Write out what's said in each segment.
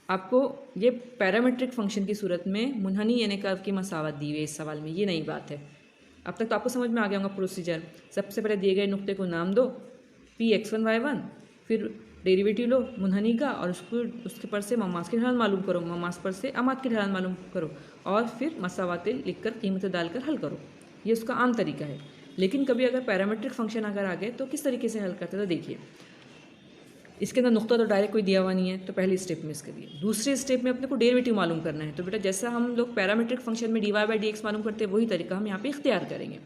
आपको ये parametric function की सूरत में मुनहनी यानी कर्व की मसावत दी हुई है इस सवाल में, ये नई बात है। अब तक तो आपको समझ में आ गया होगा प्रोसीजर। सबसे पहले दिए गए नुक्ते को नाम दो P(x1, y1), फिर डेरिवेटिव लो मुनहनी का और उसके पर से ममास की ढलान मालूम करो, ममास पर से अमात की ढलान मालूम करो और फिर मसावातें लिखकर कीमतें डालकर हल करो। ये उसका आम तरीका है। लेकिन कभी अगर पैरामीट्रिक फंक्शन अगर आ गए तो किस तरीके से हल करते हैं, तो देखिए इसके अंदर नुक्ता तो डायरेक्ट कोई दिया हुआ नहीं है, तो पहली स्टेप में इसके दिए। दूसरे स्टेप में अपने को डेरिवेटिव मालूम करना है। तो बेटा जैसा हम लोग पैरामीट्रिक फंक्शन में dy/dx मालूम करते हैं वही तरीका हम यहाँ पे इख्तियार करेंगे।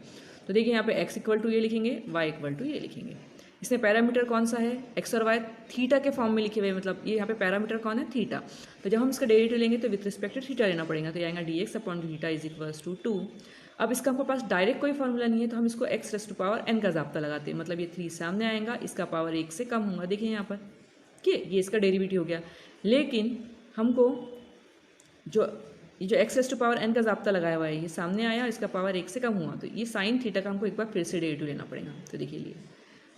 तो देखिए यहाँ पे x = ये लिखेंगे, y = ये लिखेंगे। इसमें पैरामीटर कौन सा है, x और y थीटा के फॉर्म में लिखे हुए, मतलब ये यहाँ पे पैरामीटर कौन है, थीटा। तो जब हम इसका डेरिवेटिव लेंगे तो विथ रिस्पेक्ट टू थीटा लेना पड़ेगा, तो ये आएगा dx/θ = 2। अब इसका हमको पास डायरेक्ट कोई फॉर्मूला नहीं है तो हम इसको x⁻n का ज़ाब्ता लगाते हैं, मतलब ये 3 सामने आएगा, इसका पावर 1 से कम होगा। देखिए यहाँ पर कि ये इसका डेरिवेटिव हो गया। लेकिन हमको जो x⁻n का ज़ाब्ता लगाया हुआ है ये सामने आया, इसका पावर 1 से कम हुआ, तो ये साइन थीटा का हमको एक बार फिर से डेरिवेटिव लेना पड़ेगा। तो देखिए लिए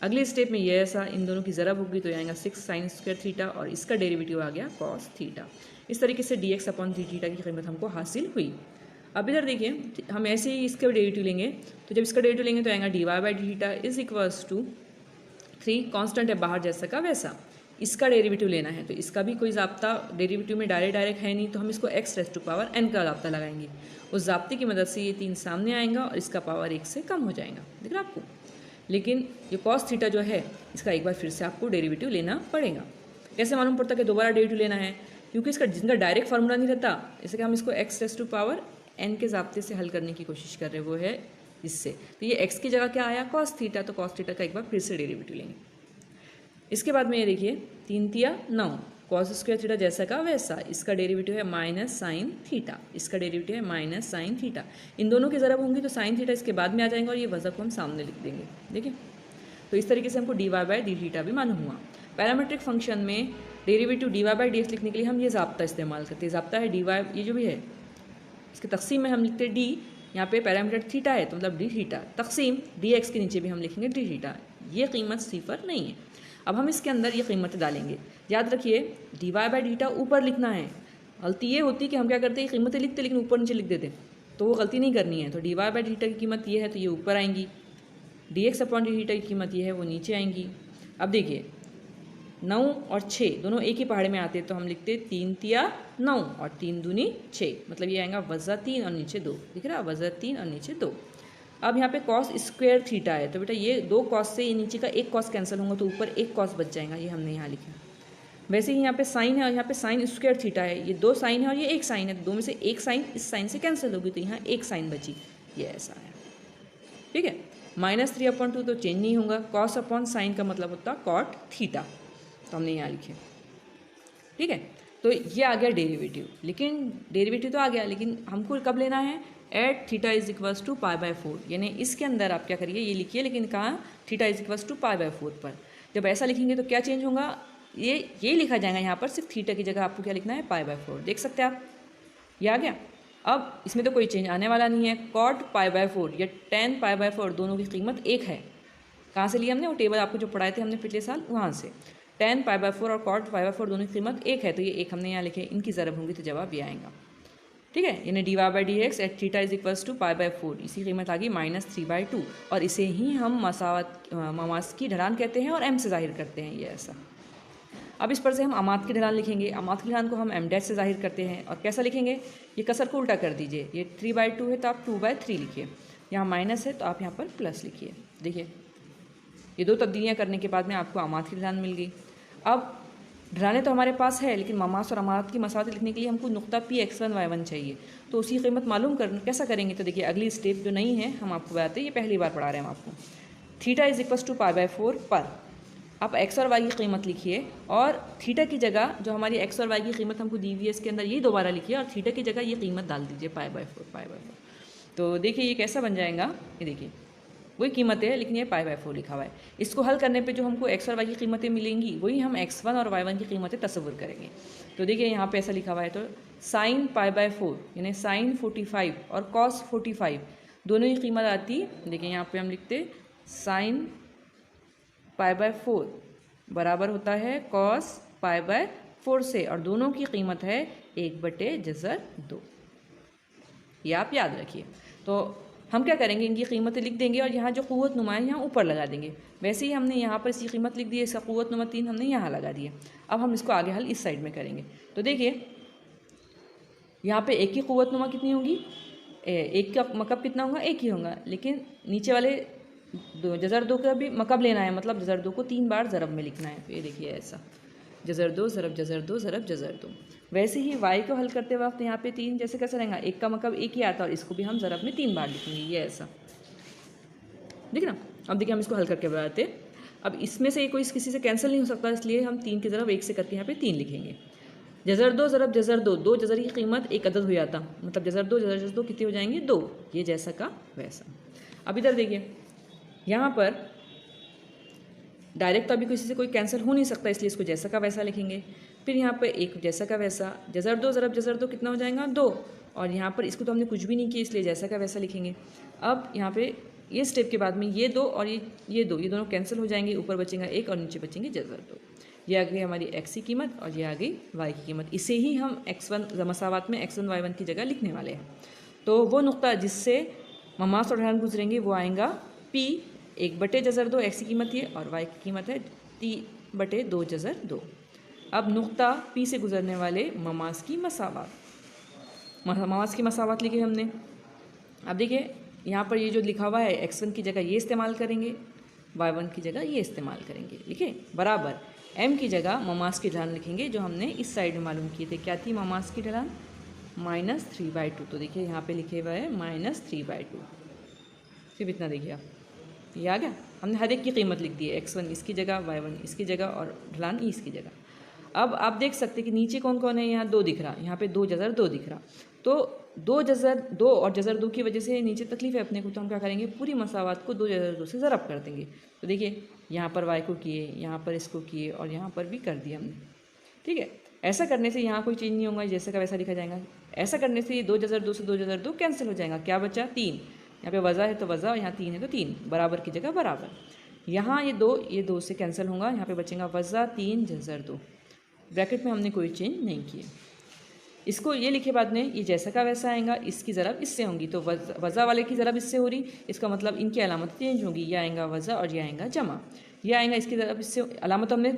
अगले स्टेप में ये ऐसा इन दोनों की ज़रब होगी तो आएगा 6 sin² थीटा और इसका डेरिवेटिव आ गया cos थीटा। इस तरीके से dx/3θ की कीमत हमको हासिल हुई। अब इधर देखिए हम ऐसे ही इसका डेरिवेटिव लेंगे, तो जब इसका डेरिवेटिव लेंगे तो आएगा dy/dθ = 3, कांस्टेंट है बाहर जैसा का वैसा। इसका डेरिवेटिव लेना है तो इसका भी कोई ज़ाब्ता डेरिवेटिव में डायरेक्ट है नहीं, तो हम इसको x⁻n का ज़ाब्ता लगाएंगे। उस ज़ाब्ते की मदद से ये 3 सामने आएगा और इसका पावर 1 से कम हो जाएगा, दिख रहा आपको। लेकिन ये cos थीटा जो है इसका एक बार फिर से आपको डेरिवेटिव लेना पड़ेगा। कैसे मालूम पड़ता कि दोबारा डेरिवेटिव लेना है, क्योंकि इसका जिनका डायरेक्ट फार्मूला नहीं रहता, जैसे कि हम इसको x⁻n के ज़ाब्ते से हल करने की कोशिश कर रहे हैं, वो है इससे। तो ये x की जगह क्या आया, cos थीटा, तो cos थीटा का एक बार फिर से डेरिवेटिव लेंगे। इसके बाद में ये देखिए 3 तिया 9, cos² थीटा जैसा का वैसा, इसका डेरिवेटिव है -sin थीटा, इसका डेरिवेटिव है -sin थीटा। इन दोनों की ज़रब होंगी तो sin थीटा इसके बाद में आ जाएगा और ये वजह को हम सामने लिख देंगे। देखिए तो इस तरीके से हमको dy/dθ भी मालूम हुआ। पैरामीट्रिक फंक्शन में डेरिवेटिव dy/dx लिखने के लिए हम ये ज़ाब्ता इस्तेमाल करते हैं। ज़ाब्ता है dy, ये जो भी है इसके तक़सीम में हम लिखते हैं d, यहाँ पे पैरामीटर थीटा है तो मतलब dθ, तक़सीम dx के नीचे भी हम लिखेंगे dθ। ये कीमत सिफर नहीं है। अब हम इसके अंदर ये कीमतें डालेंगे। याद रखिए dy/dθ ऊपर लिखना है। गलती ये होती कि हम क्या करते हैं, कीमतें लिखते लेकिन ऊपर नीचे लिख देते, तो वो गलती नहीं करनी है। तो dy/dθ की कीमत ये है तो ये ऊपर आएंगी, dx/dθ की कीमत ये है वो नीचे आएंगी। अब देखिए 9 और 6 दोनों एक ही पहाड़े में आते हैं तो हम लिखते 3 तिया 9 और 3 दूनी 6, मतलब ये आएगा वज़ा 3 और नीचे 2, दिख रहा है, वज़ा 3 और नीचे 2। अब यहाँ पे cos² थीटा है तो बेटा ये 2 cos से ये नीचे का एक cos कैंसिल होगा तो ऊपर एक cos बच जाएगा, ये हमने यहाँ लिखा। वैसे ही यहाँ पे साइन है और यहाँ पे sin² थीटा है, ये 2 साइन है और ये एक साइन है, तो 2 में से एक साइन इस साइन से कैंसिल होगी तो यहाँ एक साइन बची, ये ऐसा है। ठीक है, -3/2 तो चेंज नहीं होगा, cos/sin का मतलब होता है cot थीटा, तो हमने यहाँ लिखे। ठीक है, तो ये आ गया डेरिवेटिव। लेकिन डेरिवेटिव तो आ गया, लेकिन हमको कब लेना है, एट थीटा = π/4, यानी इसके अंदर आप क्या करिए, ये लिखिए, लेकिन कहाँ, थीटा = π/4 पर। जब ऐसा लिखेंगे तो क्या चेंज होगा, ये लिखा जाएगा यहाँ पर, सिर्फ थीटा की जगह आपको क्या लिखना है, π/4। देख सकते हैं आप, ये आ गया। अब इसमें तो कोई चेंज आने वाला नहीं है। cot π/4 या tan π/4 दोनों की कीमत एक है। कहाँ से लिया हमने, वो टेबल आपको जो पढ़ाए थे हमने पिछले साल, वहाँ से। tan π/4 और cot π/4 दोनों की कीमत एक है, तो ये एक हमने यहाँ लिखे, इनकी ज़रब होंगी तो जवाब ये आएगा। ठीक है, यानी dy/dx एट थीटा = π/4, इसी कीमत आ गई -3/2, और इसे ही हम ममास की ढलान कहते हैं और m से जाहिर करते हैं, ये ऐसा। अब इस पर से हम अमात की ढलान लिखेंगे। अमात की ढलान को हम m' से जाहिर करते हैं, और कैसा लिखेंगे, ये कसर को उल्टा कर दीजिए, ये 3/2 है तो आप 2/3 लिखिए, यहाँ माइनस है तो आप यहाँ पर प्लस लिखिए। देखिए ये 2 तब्दीलियाँ करने के बाद में आपको अमात की ढलान मिल गई। अब ढलाने तो हमारे पास है, लेकिन ममास और अमात की मसावत लिखने के लिए हमको नुक्ता P(x1, y1) चाहिए, तो उसकी कीमत मालूम कर कैसा करेंगे, तो देखिए अगली स्टेप जो नहीं है हम आपको बताते हैं, ये पहली बार पढ़ा रहे हैं हम आपको। थीटा = π/4 पर आप x और y की कीमत लिखिए, और थीटा की जगह जो हमारी x और y की कीमत हमको दी हुई है इसके अंदर ये दोबारा लिखिए, और थीटा की जगह ये कीमत डाल दीजिए π/4। तो देखिए ये कैसा बन जाएगा, ये देखिए वही कीमतें है लेकिन ये π/4 लिखा हुआ है। इसको हल करने पे जो हमको x और y की कीमतें मिलेंगी वही हम x1 और y1 की कीमतें तस्वुर करेंगे। तो देखिए यहाँ पे ऐसा लिखा हुआ है, तो sin π/4 यानी sin 45 और cos 45 दोनों की कीमत आती, देखिए यहाँ पे हम लिखते sin π/4 बराबर होता है cos π/4, 4 से, और दोनों की कीमत है 1/2। ये आप याद रखिए। तो हम क्या करेंगे, इनकी कीमतें लिख देंगे और यहाँ जो क़ुव्वत नुमा है यहाँ ऊपर लगा देंगे। वैसे ही हमने यहाँ पर इसकी कीमत लिख दी है, इसका क़ुव्वत नुमा 3 हमने यहाँ लगा दिया। अब हम इसको आगे हल इस साइड में करेंगे। तो देखिए यहाँ पे एक की क़ुव्वत नुमा कितनी होगी, एक का मकब कितना होगा, एक ही होगा, लेकिन नीचे वाले जज़र 2 का भी मकब लेना है, मतलब जज़र 2 को 3 बार ज़रब में लिखना है। तो ये देखिए ऐसा जज़र 2 ज़रब जज़र 2 ज़रब जज़र 2। वैसे ही वाई को हल करते वक्त यहाँ पे 3 जैसे कैसे रहेगा, एक का मकब एक ही आता है और इसको भी हम ज़रब में 3 बार लिखेंगे, ये ऐसा ठीक ना। अब देखिए हम इसको हल करके बताते हैं। अब इसमें से कोई किसी से कैंसिल नहीं हो सकता, इसलिए हम 3 की ज़रब 1 से करके यहाँ पे 3 लिखेंगे। जज़र 2 ज़रब जज़र 2, 2 जज़र की कीमत एक अदद हो जाता, मतलब जज़र 2 जज़र 2 कितने हो जाएंगे, 2। ये जैसा का वैसा। अब इधर देखिए यहाँ पर डायरेक्ट तो अभी किसी से कोई कैंसिल हो नहीं सकता, इसलिए इसको जैसा का वैसा लिखेंगे। फिर यहाँ पर एक जैसा का वैसा, जज़र 2 ज़रब जज़र 2 कितना हो जाएगा, 2। और यहाँ पर इसको तो हमने कुछ भी नहीं किया, इसलिए जैसा का वैसा लिखेंगे। अब यहाँ पे ये स्टेप के बाद में ये 2 और ये 2 ये दोनों कैंसिल हो जाएंगे, ऊपर बचेगा 1 और नीचे बचेंगे जज़र 2। ये आ गई हमारी x की कीमत और ये आ गई y की कीमत। इसे ही हम x1 मसावात में x1 y1 की जगह लिखने वाले हैं। तो वो नुक्ता जिससे ममास और ढलान गुजरेंगे वो आएगा p 1/जज़र 2, x की कीमत ये, और y की कीमत है 3/2 जज़र 2। अब नुक्ता p से गुजरने वाले ममास की मसावात लिखे हमने। अब देखिए यहाँ पर ये जो लिखा हुआ है x1 की जगह ये इस्तेमाल करेंगे, y1 की जगह ये इस्तेमाल करेंगे, लिखे बराबर m की जगह ममास की ढलान लिखेंगे, जो हमने इस साइड में मालूम किए थे। क्या थी ममास की ढलान, -3/2। तो देखिए यहाँ पे लिखे हुआ है -3/2। सिर्फ इतना देखिए आप, ये आ गया। हमने हर एक की कीमत लिख दी है, x1 इसकी जगह, y1 इसकी जगह और ढलान e इसकी जगह। अब आप देख सकते हैं कि नीचे कौन कौन है, यहाँ 2 दिख रहा, यहाँ पे 2 जज़र 2 दिख रहा। तो 2 जज़र 2 और जज़र 2 की वजह से नीचे तकलीफ है अपने को, तो हम क्या करेंगे, पूरी मसावात को 2 जज़र 2 से ज़रब कर देंगे। तो देखिए यहाँ पर y को किए, यहाँ पर इसको किए और यहाँ पर भी कर दिया हमने, ठीक है। ऐसा करने से यहाँ कोई चेंज नहीं होगा, जैसे का वैसा लिखा जाएगा। ऐसा करने से ये 2 जज़र 2 से 2 जज़र 2 कैंसिल हो जाएगा, क्या बचा 3। यहाँ पे वज़ा है तो वज़ा, यहाँ 3 है तो 3, बराबर की जगह बराबर। यहाँ ये 2 से कैंसिल होगा, यहाँ पे बचेगा वज़ा 3 जज़र 2। ब्रैकेट में हमने कोई चेंज नहीं किया। इसको ये लिखे बाद में ये जैसा का वैसा आएगा, इसकी ज़रब इससे होंगी, तो वज़ा वाले की ज़रब इससे हो रही, इसका मतलब इनकी अलामत चेंज होंगी। ये आएगा वज़ा और ये आएगा जमा। ये आएगा इसकी ज़रब इससे, अलामत हमने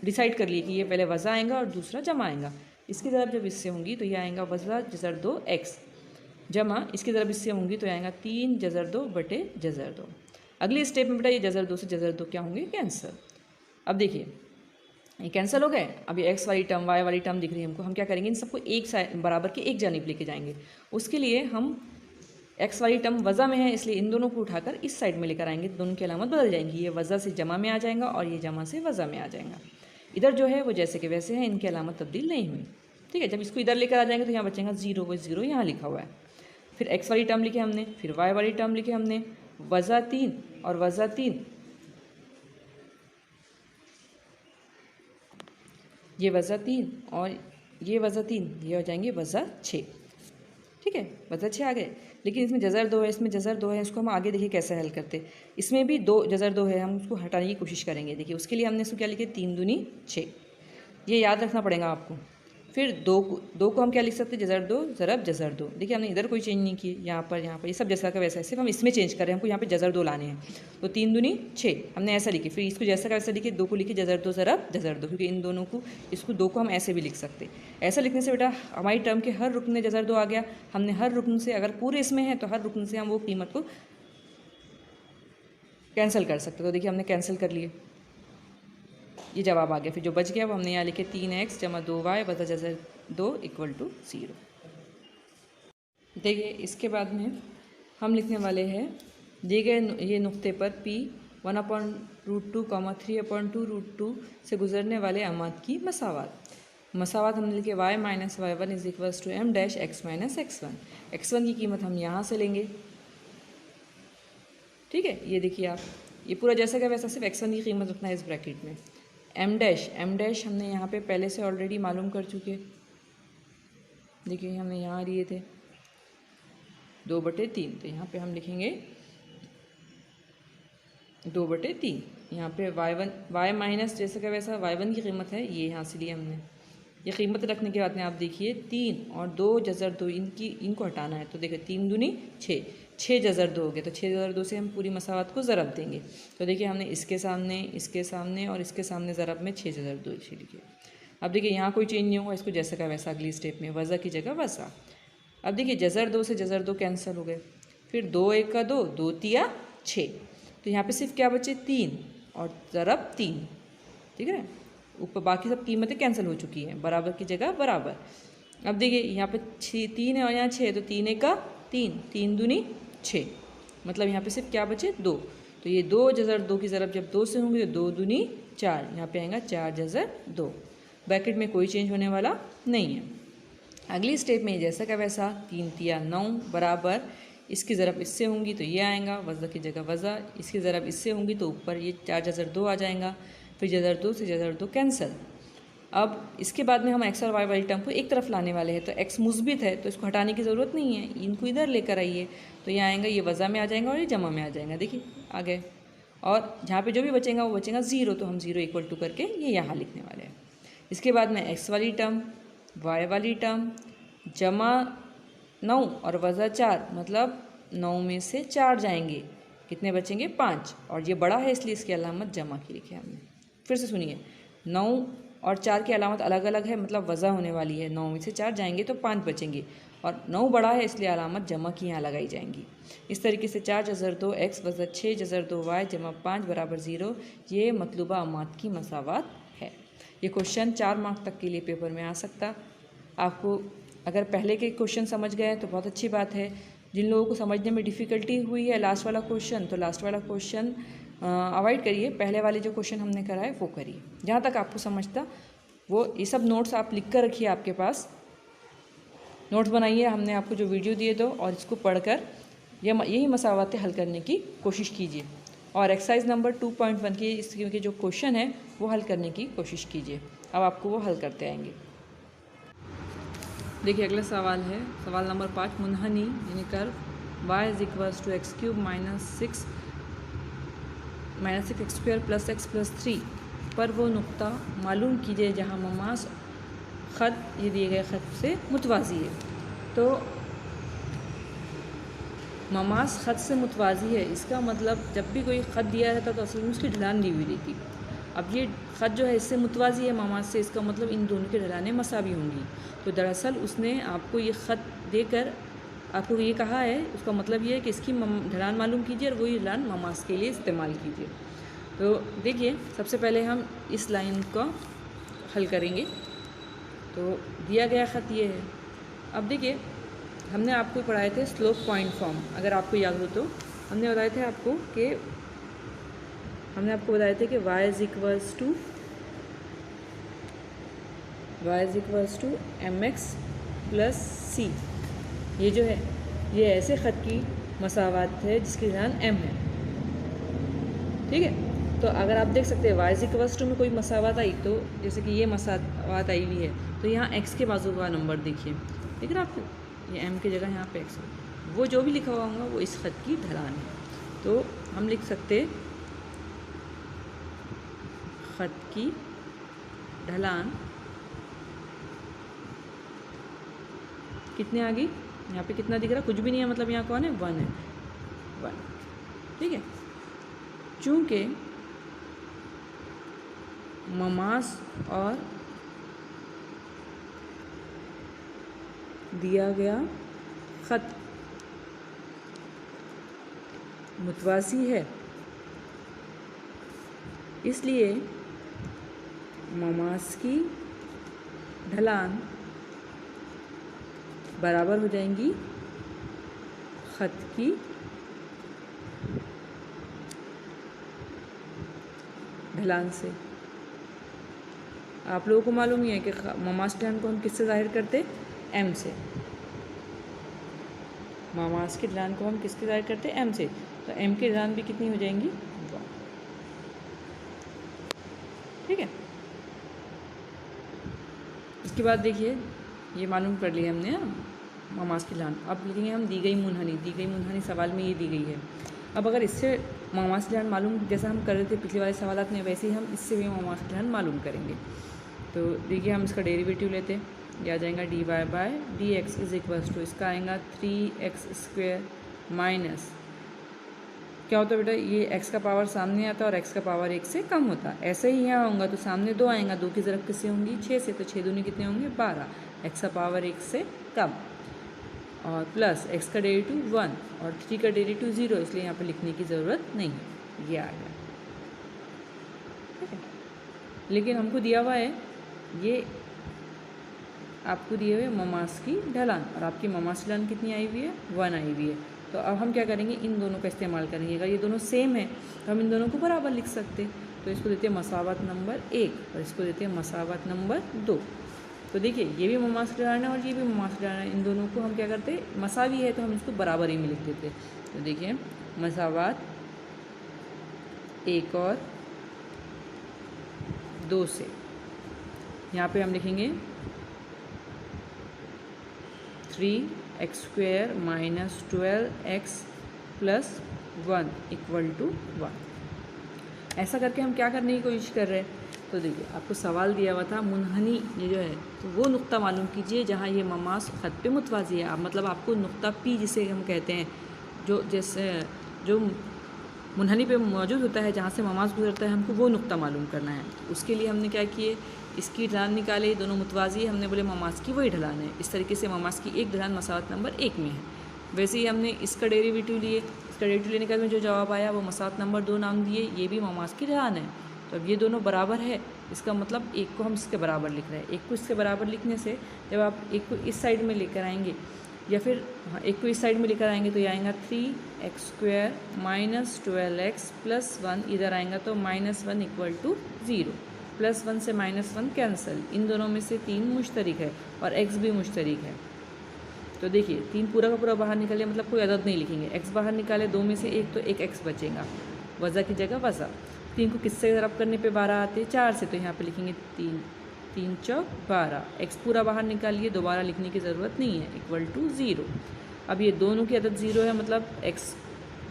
डिसाइड कर ली कि ये पहले वज़ा आएगा और दूसरा जमा आएगा। इसकी ज़रब जब इससे होंगी तो ये आएगा वज़ा जज़र 2 x, जमा इसकी ज़रब इससे होंगी तो आएगा 3 जज़र 2 बटे जज़र 2। अगली स्टेप में बेटा ये जज़र 2 से जज़र 2 क्या होंगे, कैंसर। अब देखिए ये कैंसिल हो गए। अब ये x वाली टर्म y वाली टर्म दिख रही है हमको, हम क्या करेंगे, इन सबको एक साइड बराबर की एक जानिब लेके जाएंगे। उसके लिए हम x वाली टर्म वज़ा में है, इसलिए इन दोनों को उठाकर इस साइड में लेकर आएंगे, दोनों की अलामत बदल जाएंगी। ये वज़ा से जमा में आ जाएगा और ये जमा से वज़ा में आ जाएगा। इधर जो है वो जैसे कि वैसे हैं, इनकी अलामत तब्दील नहीं हुई, ठीक है। जब इसको इधर लेकर आ जाएंगे तो यहाँ बचेगा 0, वो 0 यहाँ लिखा हुआ है। फिर x वाली टर्म लिखे हमने, फिर y वाली टर्म लिखे हमने, वज़ा 3 और वज़ा 3, ये वज़ा 3 और ये वज़ा 3, ये हो जाएंगे वज़ा 6, ठीक है। वज़ा 6 आ गए। लेकिन इसमें जज़र 2 है, इसमें जज़र 2 है, इसको हम आगे देखिए कैसे हल करते। इसमें भी 2 जज़र 2 है, हम उसको हटाने की कोशिश करेंगे। देखिए उसके लिए हमने इसको क्या लिखे, 3 दूनी 6, ये याद रखना पड़ेगा आपको। फिर 2 को हम क्या लिख सकते हैं, जज़र 2 ज़रब जज़र 2। देखिए हमने इधर कोई चेंज नहीं की, यहाँ पर ये सब जैसा का वैसा है, सिर्फ हम इसमें चेंज कर रहे हैं, हमको यहाँ पे जज़र 2 लाने हैं। तो 3 दूनी 6 हमने ऐसा लिखे, फिर इसको जैसा का वैसा लिखे, 2 को लिखे जज़र 2 ज़रब जज़र 2, क्योंकि इन दोनों को इसको 2 को हम ऐसे भी लिख सकते। ऐसा लिखने से बेटा हमारी टर्म के हर रुकन में जज़र 2 आ गया। हमने हर रुकन से, अगर पूरे इसमें है तो हर रुकन से हम वो कीमत को कैंसिल कर सकते। तो देखिए हमने कैंसिल कर लिए, ये जवाब आ गया। फिर जो बच गया वो हमने यहाँ लिखे 3x जमा 2y वज़ा जज़र 2 = 0। देखिए इसके बाद में हम लिखने वाले हैं दिए गए ये नुक्ते पर p 1/√2, 3/2√2 से गुजरने वाले अमाद की मसावात हमने लिखे y - y1 = m dash x - x1। x1 की कीमत हम यहाँ से लेंगे, ठीक है। ये देखिए आप, ये पूरा जैसा का वैसा, सिर्फ x1 की कीमत रखना है इस ब्रैकेट में। m डैश हमने यहाँ पे पहले से ऑलरेडी मालूम कर चुके, देखिए हमने यहाँ लिए थे 2/3, तो यहाँ पे हम लिखेंगे 2/3। यहाँ पे y1 y माइनस जैसे का वैसा y1 की कीमत है, ये यहाँ से लिए हमने, ये कीमत रखने के बाद में आप देखिए 3 और 2 जज़र 2 इनको हटाना है। तो देखिए 3 दूनी 6, 6 जज़र 2 हो गए। तो 6 जज़र 2 से हम पूरी मसावत को ज़रब देंगे। तो देखिए हमने इसके सामने और इसके सामने ज़रब में 6 जज़र 2 लिखे। अब देखिए यहाँ कोई चेंज नहीं होगा, इसको जैसा का वैसा अगली स्टेप में वज़ा की जगह वज़ा। अब देखिए जज़र 2 से जज़र 2 कैंसिल हो गए, फिर 2 1 का 2, 2 तिया 6। तो यहाँ पे सिर्फ क्या बचे 3 और ज़रब 3, ठीक है। ऊपर बाकी सब कीमतें कैंसिल हो चुकी हैं, बराबर की जगह बराबर। अब देखिए यहाँ पे 3 है और यहाँ 6, तो 3 1 का 3, 3 दूनी 6, मतलब यहाँ पे सिर्फ क्या बचे 2। तो ये 2 जज़र 2 की ज़रब जब 2 से होंगी तो 2 दूनी 4, यहाँ पे आएगा 4 जज़र 2। ब्रैकेट में कोई चेंज होने वाला नहीं है। अगली स्टेप में जैसा का वैसा 3 तिया 9 बराबर, इसकी ज़रब इससे होंगी तो ये आएगा वज़ा की जगह वज़ा, इसकी ज़रब इससे होंगी तो ऊपर ये 4 जज़र 2 आ जाएगा, फिर जज़र 2 से जज़र 2 कैंसिल। अब इसके बाद में हम एक्स और वाई वाली टर्म को एक तरफ लाने वाले हैं। तो एक्स मुस्बित है तो इसको हटाने की ज़रूरत नहीं है, इनको इधर लेकर आइए। तो ये आएगा, ये वज़ा में आ जाएगा और ये जमा में आ जाएगा। देखिए आ गए, और जहाँ पे जो भी बचेगा वो बचेगा 0, तो हम 0 इक्वल टू करके ये यहाँ लिखने वाले हैं। इसके बाद में एक्स वाली टर्म, वाई वाली टर्म, जमा 9 और वज़ा 4, मतलब 9 में से 4 जाएंगे, कितने बचेंगे 5, और ये बड़ा है इसलिए इसकी अलामत जमा की लिखी है हमने। फिर से सुनिए, 9 और 4 की अलामत अलग अलग है, मतलब वज़ा होने वाली है। 9 में से 4 जाएंगे तो 5 बचेंगे, और 9 बड़ा है इसलिए अलामत जमा की यहाँ लगाई जाएंगी। इस तरीके से 4 जज़र 2 एक्स वज़ा 6 जज़र 2 वाई जमा 5 बराबर 0, ये मतलूबा अमात की मसावत है। ये क्वेश्चन 4 मार्क तक के लिए पेपर में आ सकता। आपको अगर पहले के क्वेश्चन समझ गए तो बहुत अच्छी बात है। जिन लोगों को समझने में डिफ़िकल्टी हुई है लास्ट वाला क्वेश्चन, तो लास्ट वाला क्वेश्चन अवॉइड करिए, पहले वाले जो क्वेश्चन हमने कराए वो करिए। जहाँ तक आपको समझता वो ये सब नोट्स आप लिख कर रखिए, आपके पास नोट्स बनाइए, हमने आपको जो वीडियो दिए दो, और इसको पढ़कर यही मसावतें हल करने की कोशिश कीजिए। और एक्सरसाइज नंबर 2.1 के इसके जो क्वेश्चन है वो हल करने की कोशिश कीजिए। अब आपको वो हल करते आएंगे। देखिए अगला सवाल है, सवाल नंबर 5, मुनहनी यानी curve y is equals to x cube minus six x square plus x plus 3 पर वो नुक्ता मालूम कीजिए जहाँ ममास ख़त, ये दिए गए ख़त से मुतवाज़ी है। तो ममास ख़त से मुतवाज़ी है, इसका मतलब जब भी कोई ख़त दिया रहता तो असल में उसकी ढलान दी हुई रहती। अब ये ख़त जो है इससे मुतवाज़ी है ममास से, इसका मतलब इन दोनों की ढलानें मसावी होंगी। तो दरअसल उसने आपको ये ख़त देकर आपको ये कहा है, उसका मतलब ये है कि इसकी ढलान मालूम कीजिए और वही ढलान ममास के लिए इस्तेमाल कीजिए। तो देखिए सबसे पहले हम इस लाइन का हल करेंगे। तो दिया गया ख़त ये है। अब देखिए हमने आपको पढ़ाए थे स्लोप पॉइंट फॉर्म, अगर आपको याद हो तो हमने बताए थे आपको कि y is equals to mx plus c। ये जो है ये ऐसे ख़त की मसावत है जिसकी ढलान m है, ठीक है। तो अगर आप देख सकते हैं y इज़ इक्वल्स टू में कोई मसावत आई, तो जैसे कि ये मसावत आई हुई है, तो यहाँ x के बाजू का नंबर देखिए, ठीक है ना आपको, ये m की जगह यहाँ पे x, वो जो भी लिखा हुआ होगा वो इस ख़त की ढलान है। तो हम लिख सकते ख़त की ढलान कितने आ गई, यहाँ पे कितना दिख रहा है, कुछ भी नहीं है, मतलब यहाँ कौन है 1 है, 1, ठीक है। चूँकि ममास और दिया गया ख़त मुतवाज़ी है, इसलिए ममास की ढलान बराबर हो जाएंगी ख़त की ढलान से। आप लोगों को मालूम ही है कि ममास ढलान को हम किससे ज़ाहिर करते, m से। ममास की ढलान को हम किसके ज़ाहिर करते, m से। तो m की ढलान भी कितनी हो जाएंगी, 1, ठीक है। इसके बाद देखिए ये मालूम कर लिया हमने ना ममास की ढलान। अब लिखेंगे हम दी गई मुनहनी सवाल में ये दी गई है। अब अगर इससे ममास की ढलान मालूम, जैसा हम कर रहे थे पिछले वाले सवालात में, वैसे ही हम इससे भी ममास की ढलान मालूम करेंगे। तो देखिए हम इसका डेरिवेटिव लेते हैं, ये आ जाएगा dy by d x is equals to, इसका आएगा 3x² माइनस, क्या होता है बेटा, ये x का पावर सामने आता है और x का पावर 1 से कम होता है। ऐसे ही यहाँ होगा तो सामने 2 आएगा, 2 की ज़रब किससे होंगी, 6 से, तो 6 दूनी कितने होंगे 12, x का पावर 1 से कम, और प्लस x का डेरिवेटिव 1 और 3 का डेरिवेटिव 0, इसलिए यहाँ पे लिखने की ज़रूरत नहीं है, ये आ गया। ठीक है, लेकिन हमको दिया हुआ है, ये आपको दिए हुए ममास की ढलान, और आपकी ममास की ढलान कितनी आई हुई है, 1 आई हुई है। तो अब हम क्या करेंगे, इन दोनों का इस्तेमाल करेंगे। अगर ये दोनों सेम है तो हम इन दोनों को बराबर लिख सकते हैं। तो इसको देते हैं मसावत नंबर 1 और इसको देते हैं मसावत नंबर 2। तो देखिए ये भी ममास की ढलान है और ये भी ममास की ढलान है, इन दोनों को हम क्या करते हैं, मसावी है तो हम इसको बराबर ही में लिख देते। तो देखिए मसावत 1 और 2 से, यहाँ पे हम लिखेंगे 3x² minus 12x plus 1 equal to 1। ऐसा करके हम क्या करने की कोशिश कर रहे हैं, तो देखिए आपको सवाल दिया हुआ था मुनहनी ये जो है, तो वो नुक्ता मालूम कीजिए जहाँ ये ममास ख़त पे मुतवाज़ी है। मतलब आपको नुक्ता P जिसे हम कहते हैं, जो जैसे जो मुनहनी पे मौजूद होता है, जहाँ से ममास गुजरता है, हमको वो नुक्ता मालूम करना है। उसके लिए हमने क्या किए, इसकी ढलान निकाले, दोनों मुतवाज़ी, हमने बोले ममास की वही ढलान है। इस तरीके से ममास की एक ढलान मसावत नंबर 1 में है। वैसे ही हमने इसका डेरिवेटिव लिए, इसका डेरिवेटिव लेने के बाद में जो जवाब आया वो मसावत नंबर 2 नाम दिए, ये भी ममास की ढलान है। तो अब ये दोनों बराबर है, इसका मतलब एक को हम इसके बराबर लिख रहे हैं। एक को इसके बराबर लिखने से जब आप एक को इस साइड में लेकर आएंगे, या फिर हाँ एक को इस साइड में लेकर आएंगे, तो ये आएगा 3x² माइनस 12x प्लस 1, इधर आएगा तो -1 इक्वल टू 0, +1 से -1 कैंसिल, इन दोनों में से 3 मुश्तरिक है और x भी मुश्तरिक है। तो देखिए 3 पूरा का पूरा बाहर निकले, मतलब कोई अदद नहीं लिखेंगे, x बाहर निकाले, 2 में से 1 तो 1 x बचेगा, वज़ा की जगह वज़ा। 3 को किससे ज़रब करने पे 12 आते हैं, 4 से, तो यहाँ पे लिखेंगे 3 3 चौक 12, x पूरा बाहर निकालिए, दोबारा लिखने की ज़रूरत नहीं है, इक्वल टू 0। अब ये दोनों की अदद 0 है, मतलब x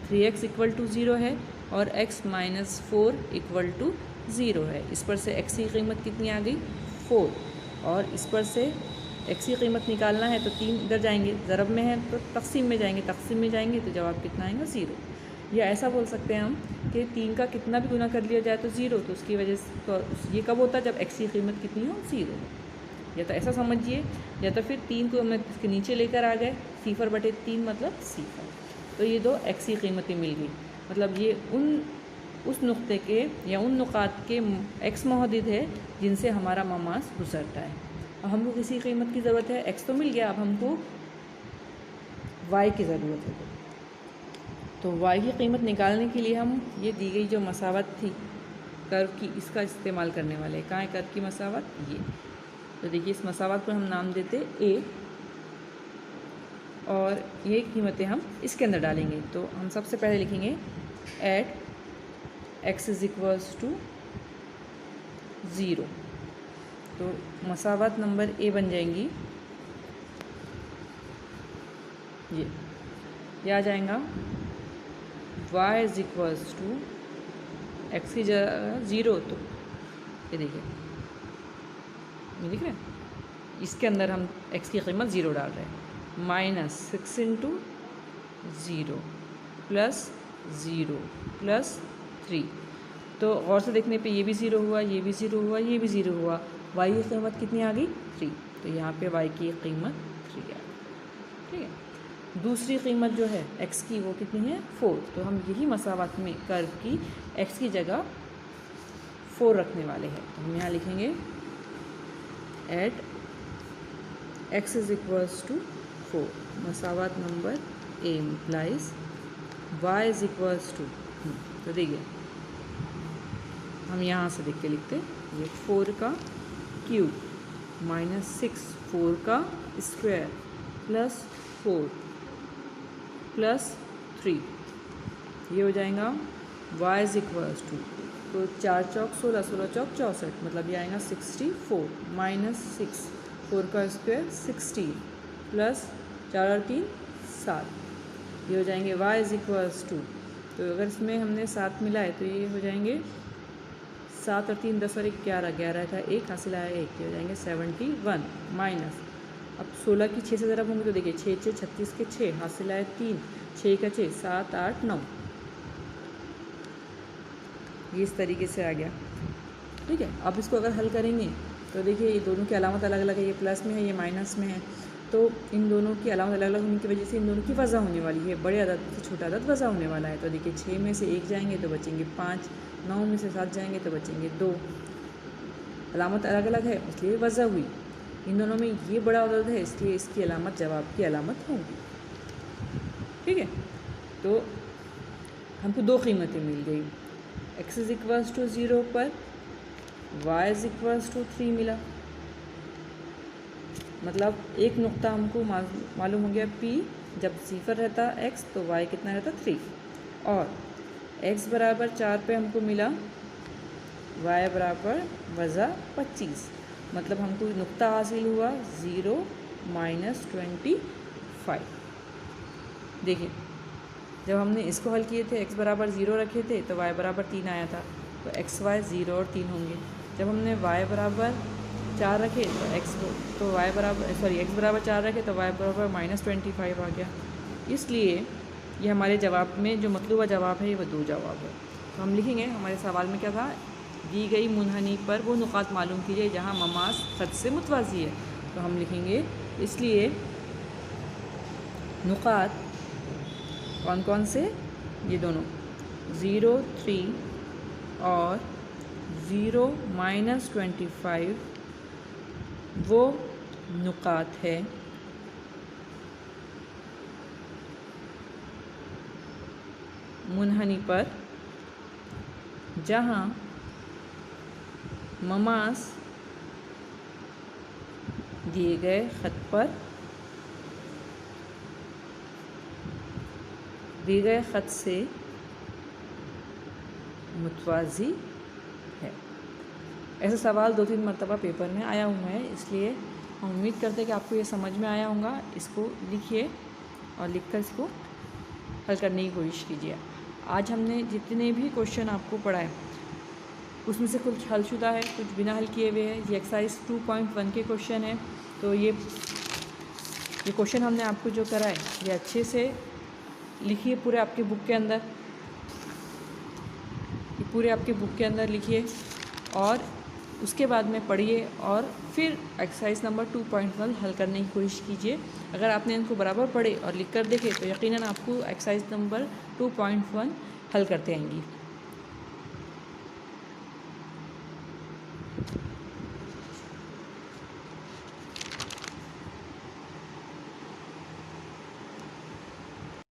3x इक्वल टू 0 है और x माइनस 4 इक्वल टू 0 है। इस पर से x की कीमत कितनी आ गई 4, और इस पर से x की कीमत निकालना है तो 3 इधर जाएंगे, ज़रब में है तो तक़सीम में जाएंगे, तक़सीम में जाएंगे तो जवाब कितना आएगा 0। या ऐसा बोल सकते हैं हम कि 3 का कितना भी गुना कर लिया जाए तो 0, तो उसकी वजह से तो ये कब होता है जब x की कीमत कितनी हो 0। या तो ऐसा समझिए, या तो फिर 3 को हम इसके नीचे लेकर आ गए, 0/3 मतलब 0, तो ये दो x की कीमतें मिल गई। मतलब ये उस नुक्ते के या उन नुकात के x मौजूद है जिनसे हमारा ममास गुजरता है। अब हमको किसी कीमत की ज़रूरत है, x तो मिल गया, अब हमको y की ज़रूरत है। तो y की कीमत निकालने के लिए हम ये दी गई जो मसावत थी कर्व की, इसका इस्तेमाल करने वाले हैं। कहाँ है कर्व की मसावत, ये। तो देखिए इस मसावत को हम नाम देते a, और ये कीमतें हम इसके अंदर डालेंगे। तो हम सबसे पहले लिखेंगे at x is equals to 0। तो मसावत नंबर a बन जाएंगी ये आ जाएगा y is equals to x की जगह 0, तो ये देखिए ये दिख रहा है, इसके अंदर हम x की कीमत 0 डाल रहे हैं, -6 इंटू 0 प्लस 0 प्लस 3। तो गौर से देखने पे ये भी 0 हुआ, ये भी 0 हुआ, ये भी 0 हुआ, y की कीमत कितनी आ गई 3, तो यहाँ पे y की कीमत 3 आ गई। ठीक है, दूसरी कीमत जो है x की वो कितनी है 4, तो हम यही मसावत में कर्व की x की जगह 4 रखने वाले हैं। तो हम यहाँ लिखेंगे at x is equals to 4, मसावत number a implies y is equals to, तो देखिए हम यहाँ से देख के लिखते हैं, ये 4 का क्यूब -6 4 का स्क्वायर प्लस 4 प्लस 3, ये हो जाएगा y इज़ इक्वल्स टू, तो 4 चौक 16, 16 चौक 64, मतलब ये आएगा 64 -6 4 का स्क्वायर 16 प्लस 4 और 3 7, ये हो जाएंगे y इज़ इक्वल्स टू, तो अगर इसमें हमने 7 मिलाए तो ये हो जाएंगे 7 और 3 10 और 1 11, 11 का 1 हासिल आया 1, ये हो जाएंगे 71 माइनस। अब 16 की 6 से ज़रा होंगे तो देखिए 6 6 36 के 6 हासिल आया 3, 6 का 6 7 8 9, ये इस तरीके से आ गया। ठीक है, अब इसको अगर हल करेंगे तो देखिए ये दोनों की अलामत अलग अलग है, ये प्लस में है ये माइनस में है, तो इन दोनों की अलामत अलग अलग होने की वजह से इन दोनों की वज़ा होने वाली है, बड़े अदद से छोटा अदद वज़ा होने वाला है। तो देखिए 6 में से 1 जाएंगे तो बचेंगे 5, 9 में से 7 जाएंगे तो बचेंगे 2, अलामत अलग अलग है इसलिए वज़ा हुई। इन दोनों में ये बड़ा अदद है इसलिए इसकी अलामत जवाब की अलामत होगी। ठीक है, तो हमको दो कीमतें मिल गई, x इज़ इक्वल्स टू 0 पर y इज़ इक्वल्स टू 3 मिला। मतलब एक नुक्ता हमको मालूम हो गया P जब 0 रहता x तो y कितना रहता 3, और x बराबर 4 पे हमको मिला y बराबर वज़ा 25। मतलब हमको नुक्ता हासिल हुआ 0 माइनस 25। देखिए जब हमने इसको हल किए थे x बराबर 0 रखे थे तो y बराबर 3 आया था, तो x y 0 और 3 होंगे। जब हमने y बराबर 4 रखे तो x बराबर 4 रखे तो y बराबर माइनस 25 आ गया। इसलिए ये हमारे जवाब में जो मतलूबा जवाब है ये वो 2 जवाब है। तो हम लिखेंगे, हमारे सवाल में क्या था, दी गई मुनहनी पर वो नुकात मालूम कीजिए जहाँ ममास खत से मुतवाज़ी है। तो हम लिखेंगे इसलिए नुकात कौन कौन से, ये दोनों 0 3 और 0 माइनस 25 वो नुकात है मुनहनी पर जहाँ ममास दिए गए ख़त पर दिए गए ख़त से मुतवाज़ी है। ऐसा सवाल 2-3 मरतबा पेपर में आया हुआ है, इसलिए हम उम्मीद करते हैं कि आपको ये समझ में आया होगा। इसको लिखिए और लिखकर इसको हल करने की कोशिश कीजिए। आज हमने जितने भी क्वेश्चन आपको पढ़ाए उसमें से कुछ हलशुदा है, कुछ बिना हल किए हुए हैं। ये एक्सरसाइज 2.1 के क्वेश्चन है, तो ये क्वेश्चन हमने आपको जो कराए ये अच्छे से लिखिए पूरे आपके बुक के अंदर, ये पूरे आपके बुक के अंदर लिखिए और उसके बाद में पढ़िए और फिर एक्सरसाइज नंबर 2.1 हल करने की कोशिश कीजिए। अगर आपने इनको बराबर पढ़े और लिख कर देखे तो यकीनन आपको एक्सरसाइज नंबर 2.1 हल करते आएंगी।